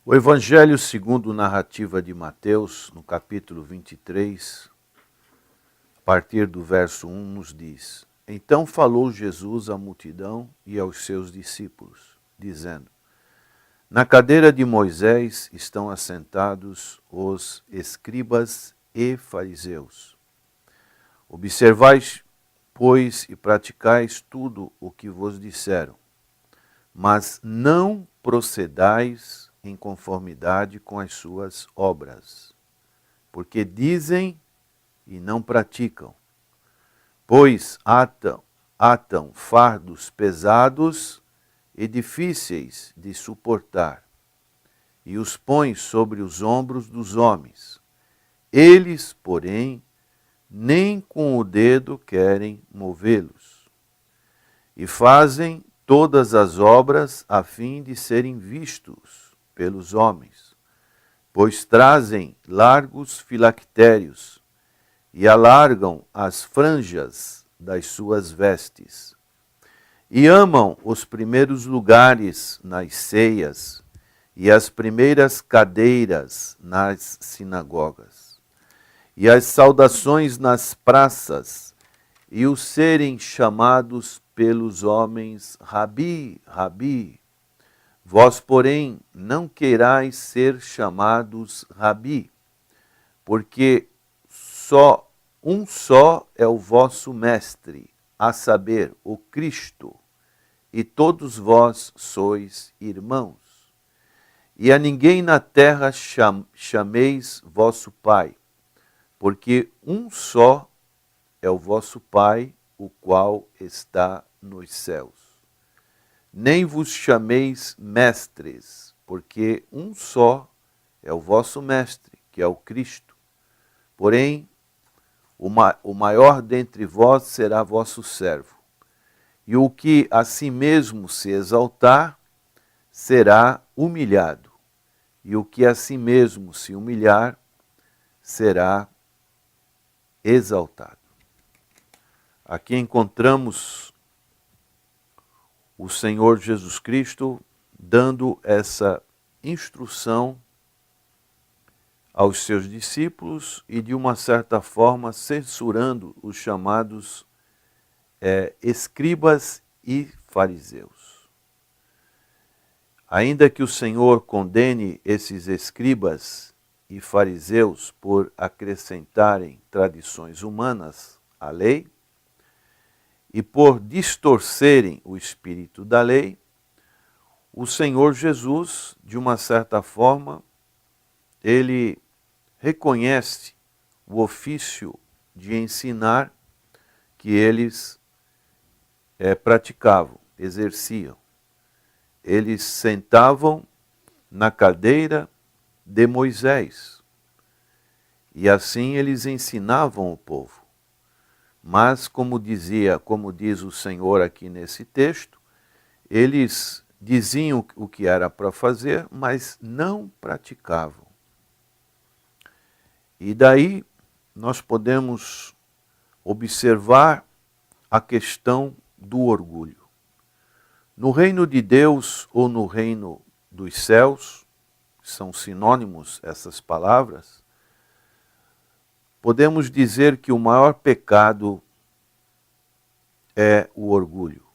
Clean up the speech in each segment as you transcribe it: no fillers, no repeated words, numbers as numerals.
O Evangelho segundo narrativa de Mateus, no capítulo 23, a partir do verso 1, nos diz: Então falou Jesus à multidão e aos seus discípulos, dizendo: Na cadeira de Moisés estão assentados os escribas e fariseus. Observais, pois, e praticais tudo o que vos disseram, mas não procedais em conformidade com as suas obras, porque dizem e não praticam, pois atam fardos pesados e difíceis de suportar, e os põem sobre os ombros dos homens. Eles, porém, nem com o dedo querem movê-los, e fazem todas as obras a fim de serem vistos pelos homens, pois trazem largos filactérios e alargam as franjas das suas vestes, e amam os primeiros lugares nas ceias e as primeiras cadeiras nas sinagogas, e as saudações nas praças, e os serem chamados pelos homens Rabi, Rabi. Vós, porém, não querais ser chamados Rabi, porque um só é o vosso mestre, a saber, o Cristo, e todos vós sois irmãos. E a ninguém na terra chameis vosso Pai, porque um só é o vosso Pai, o qual está nos céus. Nem vos chameis mestres, porque um só é o vosso mestre, que é o Cristo. Porém, o maior dentre vós será vosso servo. E o que a si mesmo se exaltar, será humilhado. E o que a si mesmo se humilhar, será exaltado. Aqui encontramos o Senhor Jesus Cristo dando essa instrução aos seus discípulos e, de uma certa forma, censurando os chamados escribas e fariseus. Ainda que o Senhor condene esses escribas e fariseus por acrescentarem tradições humanas à lei, e por distorcerem o espírito da lei, o Senhor Jesus, de uma certa forma, ele reconhece o ofício de ensinar que eles praticavam, exerciam. Eles sentavam na cadeira de Moisés, e assim eles ensinavam o povo. Mas, como diz o Senhor aqui nesse texto, eles diziam o que era para fazer, mas não praticavam. E daí nós podemos observar a questão do orgulho. No reino de Deus ou no reino dos céus, são sinônimos essas palavras, podemos dizer que o maior pecado é o orgulho.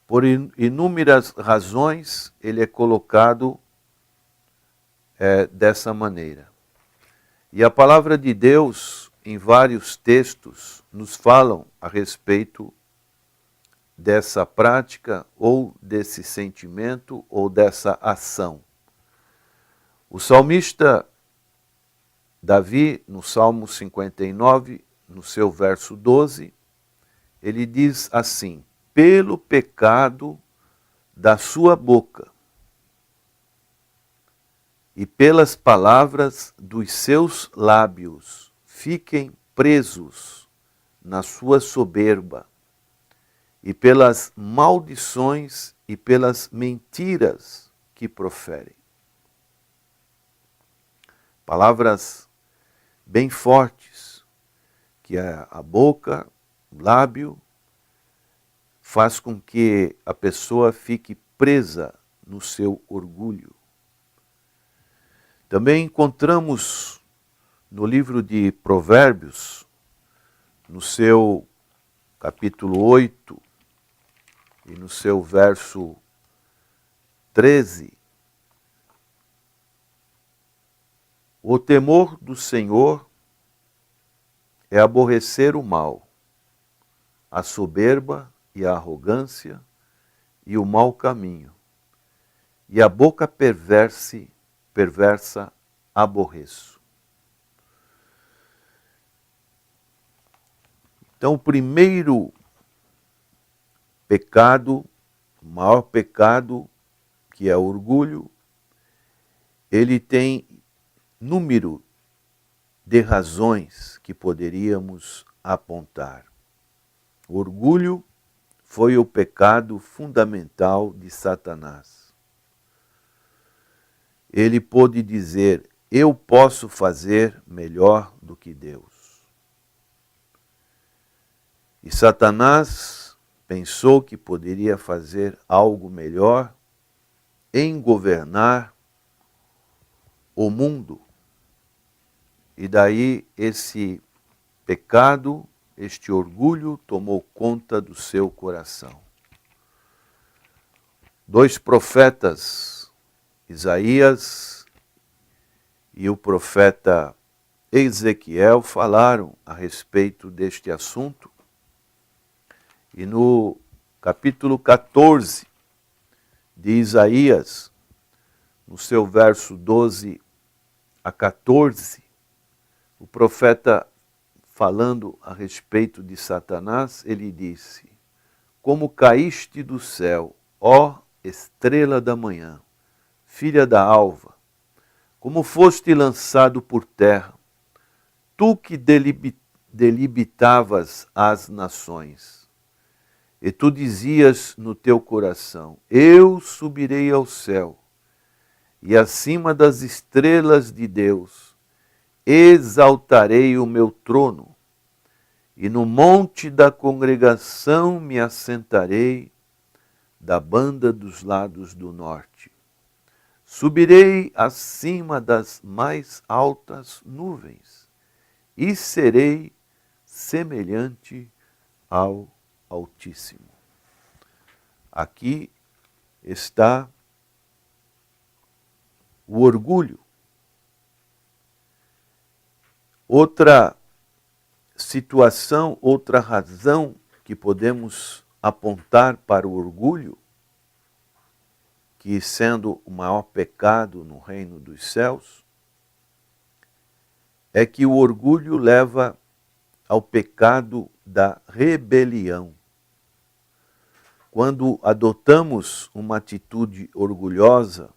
Por inúmeras razões, ele é colocado dessa maneira. E a palavra de Deus, em vários textos, nos falam a respeito dessa prática, ou desse sentimento, ou dessa ação. O salmista Davi, no Salmo 59, no seu verso 12, ele diz assim: pelo pecado da sua boca e pelas palavras dos seus lábios, fiquem presos na sua soberba, e pelas maldições e pelas mentiras que proferem. Palavras bem fortes, que a boca, o lábio, faz com que a pessoa fique presa no seu orgulho. Também encontramos no livro de Provérbios, no seu capítulo 8 e no seu verso 13, o temor do Senhor é aborrecer o mal, a soberba e a arrogância e o mau caminho, e a boca perversa aborreço. Então, o primeiro pecado, o maior pecado, que é o orgulho, ele tem número de razões que poderíamos apontar. O orgulho foi o pecado fundamental de Satanás. Ele pôde dizer: eu posso fazer melhor do que Deus. E Satanás pensou que poderia fazer algo melhor em governar o mundo. E daí esse pecado, este orgulho, tomou conta do seu coração. Dois profetas, Isaías e o profeta Ezequiel, falaram a respeito deste assunto. E no capítulo 14 de Isaías, no seu verso 12 a 14, o profeta, falando a respeito de Satanás, ele disse: como caíste do céu, ó estrela da manhã, filha da alva, como foste lançado por terra, tu que delimitavas as nações. E tu dizias no teu coração: eu subirei ao céu, e acima das estrelas de Deus exaltarei o meu trono, e no monte da congregação me assentarei, da banda dos lados do norte. Subirei acima das mais altas nuvens, e serei semelhante ao Altíssimo. Aqui está o orgulho. Outra situação, outra razão que podemos apontar para o orgulho, que sendo o maior pecado no reino dos céus, é que o orgulho leva ao pecado da rebelião. Quando adotamos uma atitude orgulhosa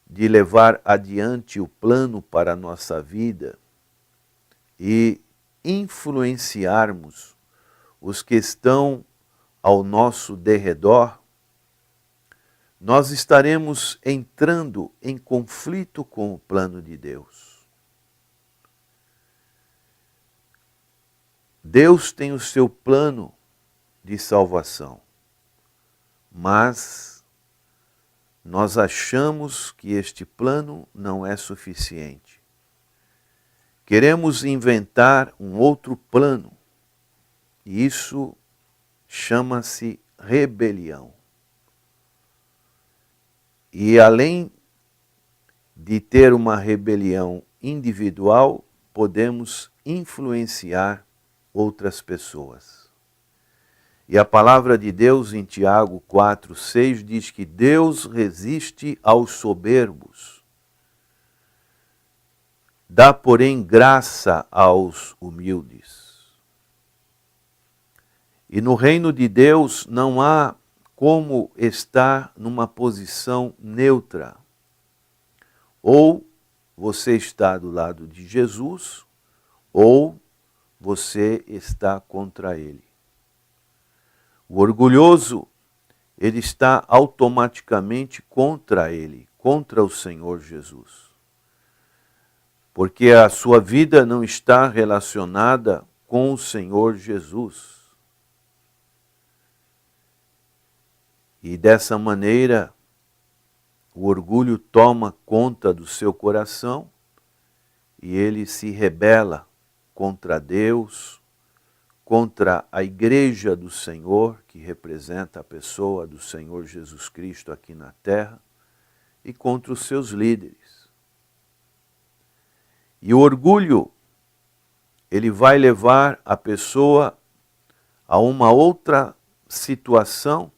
de levar adiante o plano para a nossa vida e influenciarmos os que estão ao nosso derredor, nós estaremos entrando em conflito com o plano de Deus. Deus tem o seu plano de salvação, mas nós achamos que este plano não é suficiente. Queremos inventar um outro plano, e isso chama-se rebelião. E além de ter uma rebelião individual, podemos influenciar outras pessoas. E a palavra de Deus em Tiago 4:6 diz que Deus resiste aos soberbos, dá, porém, graça aos humildes. E no reino de Deus não há como estar numa posição neutra. Ou você está do lado de Jesus, ou você está contra ele. O orgulhoso, ele está automaticamente contra ele, contra o Senhor Jesus. Porque a sua vida não está relacionada com o Senhor Jesus. E dessa maneira, o orgulho toma conta do seu coração e ele se rebela contra Deus, contra a igreja do Senhor, que representa a pessoa do Senhor Jesus Cristo aqui na terra, e contra os seus líderes. E o orgulho, ele vai levar a pessoa a uma outra situação,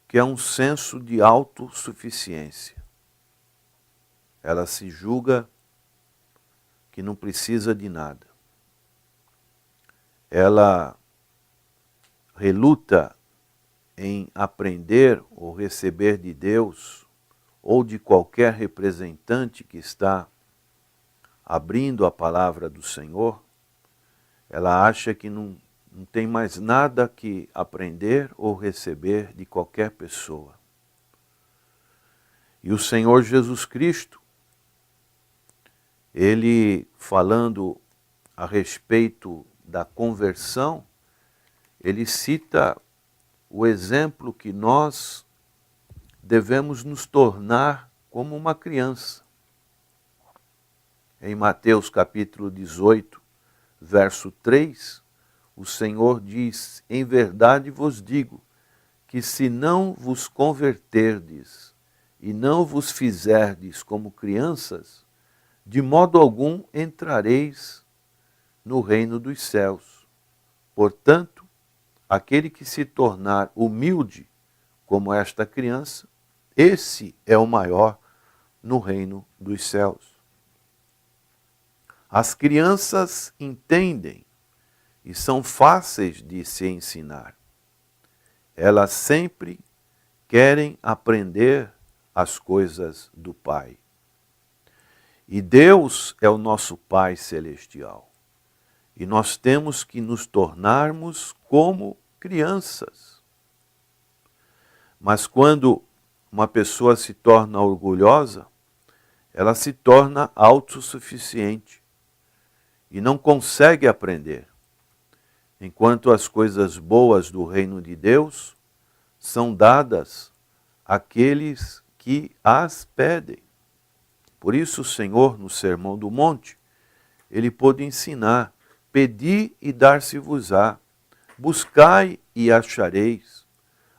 que é um senso de autossuficiência. Ela se julga que não precisa de nada. Ela reluta em aprender ou receber de Deus ou de qualquer representante que está abrindo a palavra do Senhor. Ela acha que não tem mais nada que aprender ou receber de qualquer pessoa. E o Senhor Jesus Cristo, ele falando a respeito da conversão, ele cita o exemplo que nós devemos nos tornar como uma criança. Em Mateus capítulo 18, verso 3, o Senhor diz: em verdade vos digo, que se não vos converterdes e não vos fizerdes como crianças, de modo algum entrareis no reino dos céus. Portanto, aquele que se tornar humilde como esta criança, esse é o maior no reino dos céus. As crianças entendem e são fáceis de se ensinar. Elas sempre querem aprender as coisas do Pai. E Deus é o nosso Pai celestial. E nós temos que nos tornarmos como crianças. Mas quando uma pessoa se torna orgulhosa, ela se torna autossuficiente e não consegue aprender. Enquanto as coisas boas do reino de Deus são dadas àqueles que as pedem. Por isso o Senhor, no Sermão do Monte, ele pôde ensinar: pedi e dar-se-vos-á, buscai e achareis,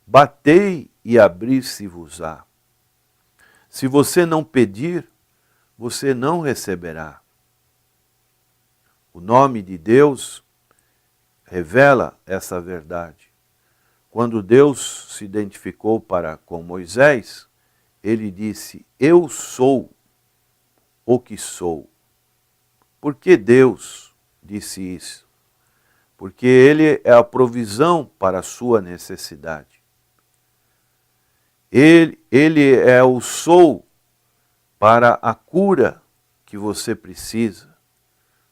batei e abrir-se-vos-á. Se você não pedir, você não receberá. O nome de Deus revela essa verdade. Quando Deus se identificou com Moisés, ele disse: eu sou o que sou. Por que Deus disse isso? Porque ele é a provisão para a sua necessidade. Ele é o sou para a cura que você precisa,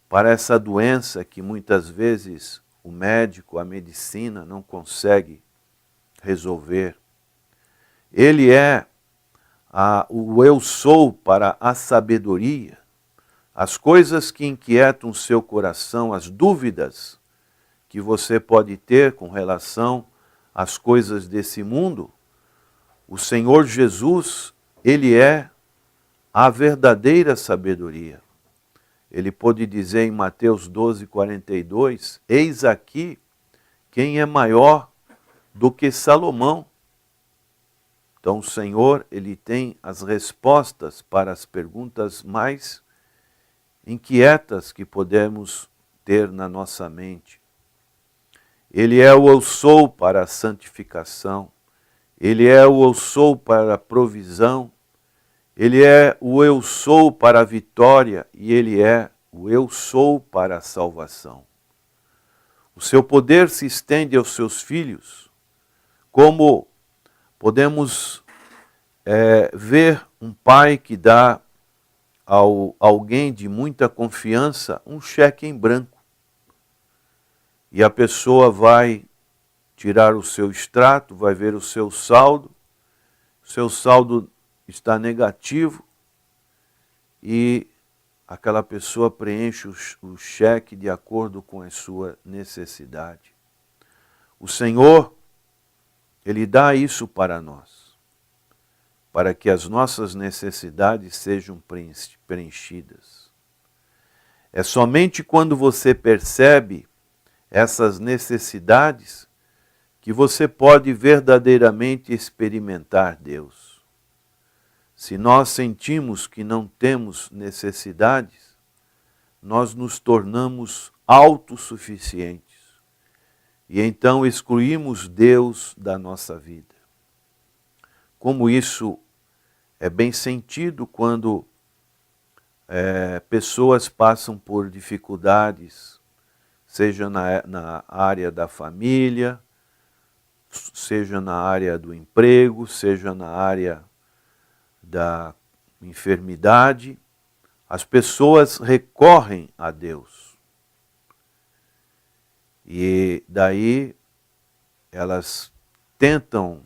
para essa doença que muitas vezes o médico, a medicina não consegue resolver. Ele é o eu sou para a sabedoria, as coisas que inquietam o seu coração, as dúvidas que você pode ter com relação às coisas desse mundo. O Senhor Jesus, ele é a verdadeira sabedoria. Ele pôde dizer em Mateus 12, 42, eis aqui quem é maior do que Salomão. Então o Senhor, ele tem as respostas para as perguntas mais inquietas que podemos ter na nossa mente. Ele é o eu sou para a santificação. Ele é o eu sou para a provisão. Ele é o eu sou para a vitória e ele é o eu sou para a salvação. O seu poder se estende aos seus filhos, como podemos ver um pai que dá a alguém de muita confiança um cheque em branco. E a pessoa vai tirar o seu extrato, vai ver o seu saldo está negativo e aquela pessoa preenche o cheque de acordo com a sua necessidade. O Senhor, ele dá isso para nós. para que as nossas necessidades sejam preenchidas. É somente quando você percebe essas necessidades que você pode verdadeiramente experimentar Deus. Se nós sentimos que não temos necessidades, nós nos tornamos autossuficientes e então excluímos Deus da nossa vida. Como isso é bem sentido quando pessoas passam por dificuldades, seja na área da família, seja na área do emprego, seja na área da enfermidade, as pessoas recorrem a Deus. E daí elas tentam,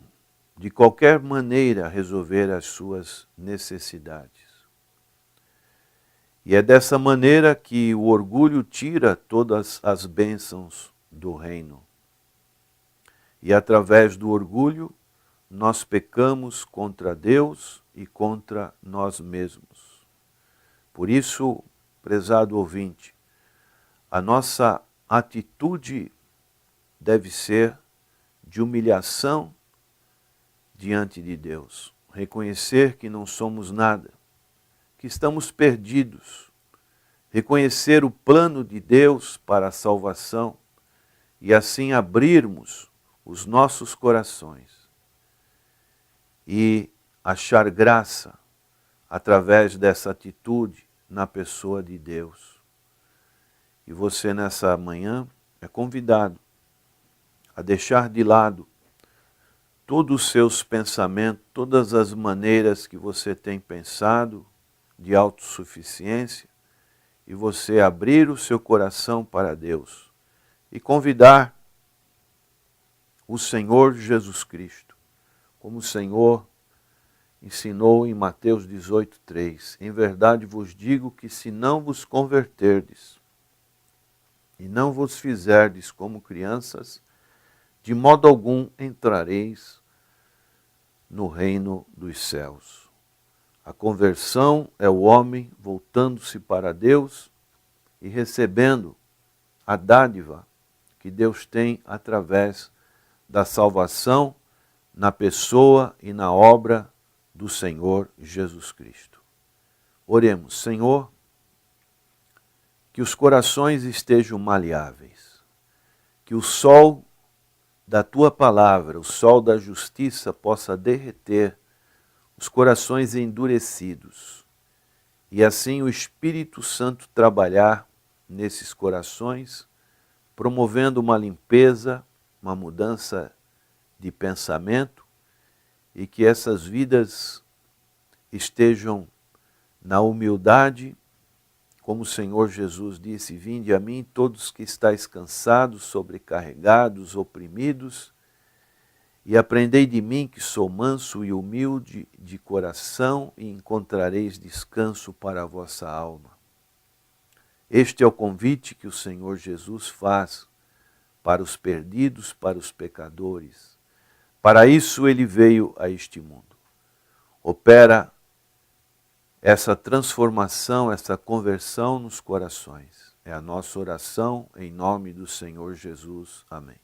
de qualquer maneira, resolver as suas necessidades. E é dessa maneira que o orgulho tira todas as bênçãos do reino. E através do orgulho, nós pecamos contra Deus e contra nós mesmos. Por isso, prezado ouvinte, a nossa atitude deve ser de humilhação diante de Deus. Reconhecer que não somos nada, que estamos perdidos. Reconhecer o plano de Deus para a salvação e assim abrirmos os nossos corações e achar graça através dessa atitude na pessoa de Deus. E você nessa manhã é convidado a deixar de lado todos os seus pensamentos, todas as maneiras que você tem pensado de autossuficiência, e você abrir o seu coração para Deus e convidar o Senhor Jesus Cristo, como o Senhor ensinou em Mateus 18:3. Em verdade vos digo que se não vos converterdes e não vos fizerdes como crianças, de modo algum entrareis no reino dos céus. A conversão é o homem voltando-se para Deus e recebendo a dádiva que Deus tem através da salvação na pessoa e na obra do Senhor Jesus Cristo. Oremos. Senhor, que os corações estejam maleáveis, que o sol da Tua palavra, o sol da justiça, possa derreter os corações endurecidos, e assim o Espírito Santo trabalhar nesses corações, promovendo uma limpeza, uma mudança de pensamento, e que essas vidas estejam na humildade, como o Senhor Jesus disse: vinde a mim todos que estáis cansados, sobrecarregados, oprimidos, e aprendei de mim que sou manso e humilde de coração, e encontrareis descanso para a vossa alma. Este é o convite que o Senhor Jesus faz para os perdidos, para os pecadores. Para isso ele veio a este mundo. Opera essa transformação, essa conversão nos corações. É a nossa oração em nome do Senhor Jesus. Amém.